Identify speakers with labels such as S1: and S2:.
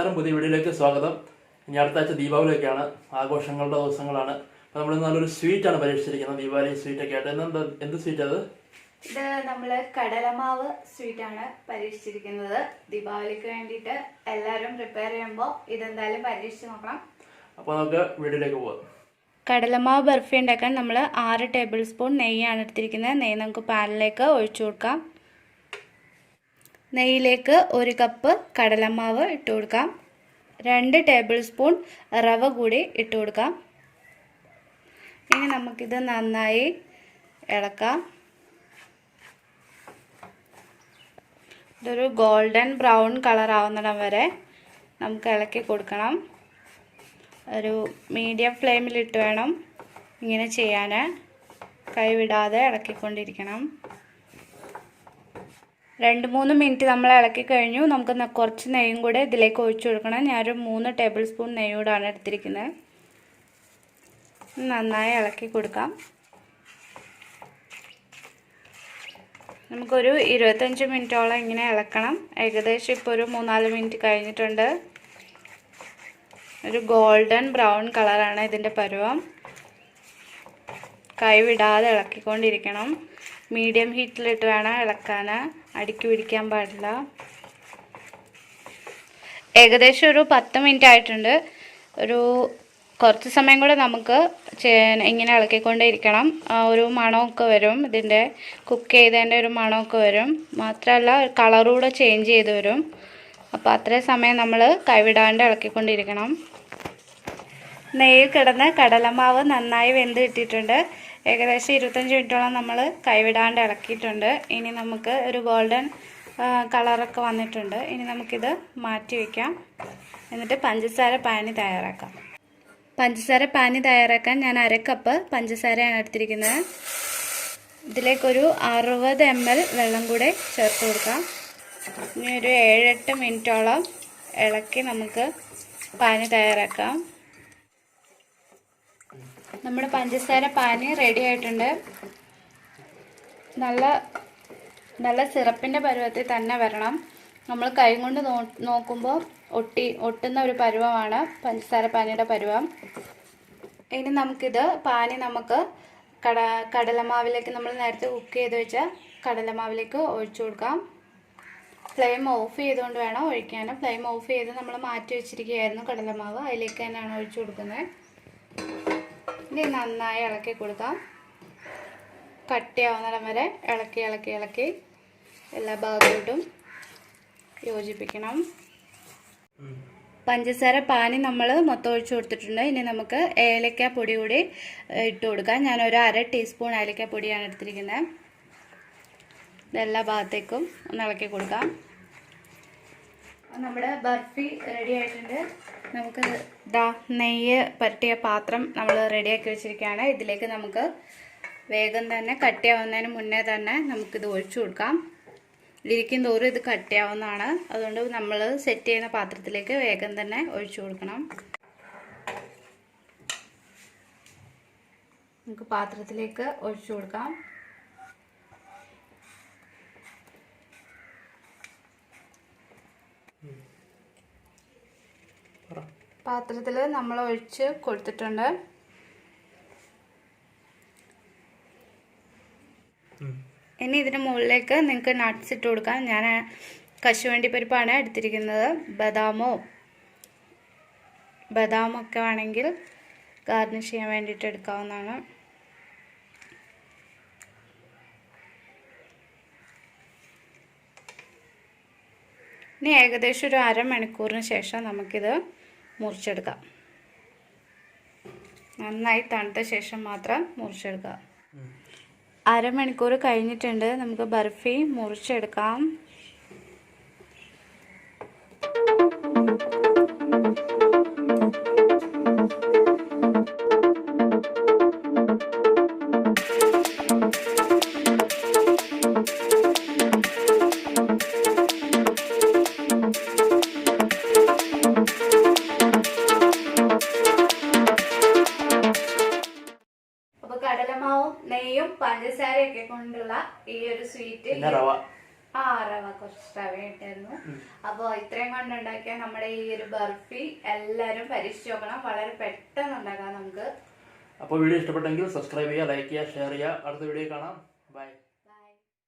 S1: നമസ്കാരം, പുതിയ വീഡിയോയിലേക്ക് സ്വാഗതം. ഇനി അടുത്ത ആഴ്ച ദീപാവലിയൊക്കെയാണ്, ആഘോഷങ്ങളുടെ ദിവസങ്ങളാണ്. അപ്പോൾ നമ്മൾ നല്ലൊരു സ്വീറ്റാണ് പരീക്ഷിച്ചിരിക്കുന്നത്, ദീപാവലി സ്വീറ്റൊക്കെ ആയിട്ട്. എന്ത് സ്വീറ്റ് അത്?
S2: ഇത് നമ്മള് കടലമാവ് സ്വീറ്റാണ് പരീക്ഷിച്ചിരിക്കുന്നത്. ദീപാവലിക്ക് വേണ്ടിയിട്ട് എല്ലാവരും പ്രിപ്പയർ ചെയ്യുമ്പോൾ ഇതെന്തായാലും പരീക്ഷിച്ച് നോക്കണം.
S1: അപ്പോൾ നമുക്ക് വീഡിയോയിലേക്ക് പോവാം.
S2: കടലമാവ് ബർഫി ഉണ്ടാക്കാൻ നമ്മൾ 6 ടേബിൾ സ്പൂൺ നെയ്യാണ് എടുത്തിരിക്കുന്നത്. നെയ്യ് നമുക്ക് പാനിലേക്ക് ഒഴിച്ചു കൊടുക്കാം. നെയ്യിലേക്ക് 1 കപ്പ് കടലമാവ് ഇട്ട് കൊടുക്കാം. 2 ടേബിൾ സ്പൂൺ റവ കൂടി ഇട്ട് കൊടുക്കാം. ഇനി നമുക്കിത് നന്നായി ഇളക്കാം. ഇതൊരു ഗോൾഡൻ ബ്രൗൺ കളർ ആവുന്നിടം വരെ നമുക്ക് ഇളക്കി കൊടുക്കണം. ഒരു മീഡിയം ഫ്ലെയിമിലിട്ട് വേണം ഇങ്ങനെ ചെയ്യാൻ. കൈവിടാതെ ഇളക്കിക്കൊണ്ടിരിക്കണം. 2-3 മിനിറ്റ് നമ്മൾ ഇളക്കി കഴിഞ്ഞു. നമുക്ക് കുറച്ച് നെയ്യും കൂടെ ഇതിലേക്ക് ഒഴിച്ചു കൊടുക്കണം. ഞാനൊരു 3 ടേബിൾ സ്പൂൺ നെയ്യോടാണ് എടുത്തിരിക്കുന്നത്. നന്നായി ഇളക്കി കൊടുക്കാം. നമുക്കൊരു 25 മിനിറ്റോളം ഇങ്ങനെ ഇളക്കണം. ഏകദേശം ഇപ്പോൾ ഒരു 3-4 മിനിറ്റ് കഴിഞ്ഞിട്ടുണ്ട്. ഒരു ഗോൾഡൻ ബ്രൗൺ കളറാണ് ഇതിൻ്റെ പരുവം. കൈവിടാതെ ഇളക്കിക്കൊണ്ടിരിക്കണം. മീഡിയം ഹീറ്റിലിട്ട് വേണം ഇളക്കാൻ, അടിക്ക് പിടിക്കാൻ പാടില്ല. ഏകദേശം ഒരു 10 മിനിറ്റ് ആയിട്ടുണ്ട്. കുറച്ച് സമയം കൂടെ നമുക്ക് ഇങ്ങനെ ഇളക്കിക്കൊണ്ടേ ഇരിക്കണം. ഒരു മണമൊക്കെ വരും, ഇതിൻ്റെ കുക്ക് ചെയ്തതിൻ്റെ ഒരു മണമൊക്കെ വരും. മാത്രമല്ല കളറൂടെ ചേഞ്ച് ചെയ്ത് വരും. അപ്പോൾ അത്രയും സമയം നമ്മൾ കൈവിടാണ്ട് ഇളക്കിക്കൊണ്ടിരിക്കണം. നെയ്യിൽ കിടന്ന് കടലമാവ് നന്നായി വെന്ത് കിട്ടിയിട്ടുണ്ട്. ഏകദേശം 25 മിനിറ്റോളം നമ്മൾ കൈവിടാണ്ട് ഇളക്കിയിട്ടുണ്ട്. ഇനി നമുക്ക് ഒരു ഗോൾഡൻ കളറൊക്കെ വന്നിട്ടുണ്ട്. ഇനി നമുക്കിത് മാറ്റി വയ്ക്കാം. എന്നിട്ട് പഞ്ചസാര പാനി തയ്യാറാക്കാം. പഞ്ചസാര പാനി തയ്യാറാക്കാൻ ഞാൻ 1/2 കപ്പ് പഞ്ചസാരയാണ് എടുത്തിരിക്കുന്നത്. ഇതിലേക്കൊരു 60 ml വെള്ളം കൂടെ ചേർത്ത് കൊടുക്കാം. ഇനി ഒരു 7-8 മിനിറ്റോളം ഇളക്കി നമുക്ക് പാനി തയ്യാറാക്കാം. നമ്മുടെ പഞ്ചസാര പാനി റെഡി ആയിട്ടുണ്ട്. നല്ല സിറപ്പിൻ്റെ പരുവത്തിൽ തന്നെ വരണം. നമ്മൾ കൈ കൊണ്ട് നോക്കുമ്പോൾ ഒട്ടുന്ന ഒരു പരുവമാണ് പഞ്ചസാര പാനിയുടെ പരുവം. ഇനി നമുക്ക് കടലമാവിലേക്ക് നമ്മൾ നേരത്തെ കുക്ക് ചെയ്ത് വെച്ച കടലമാവിലേക്ക് ഒഴിച്ചു കൊടുക്കാം. ഫ്ലെയിം ഓഫ് ചെയ്തുകൊണ്ട് വേണം ഒഴിക്കാൻ. ഫ്ലെയിം ഓഫ് ചെയ്ത് നമ്മൾ മാറ്റി വെച്ചിരിക്കുകയായിരുന്നു കടലമാവ്. അതിലേക്ക് തന്നെയാണ് ഒഴിച്ചു കൊടുക്കുന്നത്. ഇനി നന്നായി ഇളക്കി കൊടുക്കാം. കട്ടിയാവുന്നിടം വരെ ഇളക്കി എല്ലാ ഭാഗത്തോട്ടും യോജിപ്പിക്കണം. പഞ്ചസാര പാനി നമ്മൾ മൊത്തം ഒഴിച്ചു കൊടുത്തിട്ടുണ്ട്. ഇനി നമുക്ക് ഏലക്ക പൊടി കൂടി ഇട്ട് കൊടുക്കാം. ഞാനൊരു 1/2 ടീസ്പൂൺ ഏലക്ക പൊടിയാണ് എടുത്തിരിക്കുന്നത്. ഇതെല്ലാ ഭാഗത്തേക്കും ഒന്ന് ഇളക്കി കൊടുക്കാം. നമ്മുടെ ബർഫി റെഡി ആയിട്ടുണ്ട്. നമുക്ക് നെയ്യ് പരട്ടിയ പാത്രം നമ്മൾ റെഡിയാക്കി വെച്ചിരിക്കുകയാണ്. ഇതിലേക്ക് നമുക്ക് വേഗം തന്നെ കട്ടിയാവുന്നതിന് മുന്നേ തന്നെ നമുക്കിത് ഒഴിച്ചു കൊടുക്കാം. ഇരിക്കും തോറും ഇത് കട്ടിയാവുന്നതാണ്. അതുകൊണ്ട് നമ്മൾ സെറ്റ് ചെയ്യുന്ന പാത്രത്തിലേക്ക് വേഗം തന്നെ ഒഴിച്ചു കൊടുക്കണം. നമുക്ക് പാത്രത്തിലേക്ക് ഒഴിച്ചു കൊടുക്കാം. പാത്രത്തിൽ നമ്മൾ ഒഴിച്ച് കൊടുത്തിട്ടുണ്ട്. ഇനി ഇതിന് മുകളിലേക്ക് നിങ്ങൾക്ക് നട്ട്സ് ഇട്ട് കൊടുക്കാം. ഞാൻ കശുവണ്ടി പരിപ്പാണ് എടുത്തിരിക്കുന്നത്. ബദാമൊക്കെ വേണമെങ്കിൽ ഗാർണിഷ് ചെയ്യാൻ വേണ്ടിയിട്ട് എടുക്കാവുന്നതാണ്. ഇനി ഏകദേശം ഒരു 1/2 മണിക്കൂറിന് ശേഷം നമുക്കിത് മുറിച്ചെടുക്കാം. നന്നായി തണുത്ത ശേഷം മാത്രം മുറിച്ചെടുക്കാം. 1/2 മണിക്കൂർ കഴിഞ്ഞിട്ടുണ്ട്. നമുക്ക് ബർഫി മുറിച്ചെടുക്കാം. കടലമാവും നെയ്യും പഞ്ചസാരയൊക്കെ കൊണ്ടുള്ള ഈ ഒരു സ്വീറ്റ്
S1: റവ
S2: റവ കുറച്ച് റവ ഇട്ടായിരുന്നു. അപ്പോൾ ഇത്രയും കൊണ്ടുണ്ടാക്കിയാൽ നമ്മുടെ ഈ ഒരു ബർഫി എല്ലാവരും പരീക്ഷിച്ച് നോക്കണം. വളരെ പെട്ടെന്ന് ഉണ്ടാക്കാം നമുക്ക്.
S1: അപ്പോൾ വീഡിയോ ഇഷ്ടപ്പെട്ടെങ്കിൽ സബ്സ്ക്രൈബ് ചെയ്യുക, ലൈക്ക് ചെയ്യുക, ഷെയർ ചെയ്യുക. അടുത്ത വീഡിയോ കാണാം. ബൈ.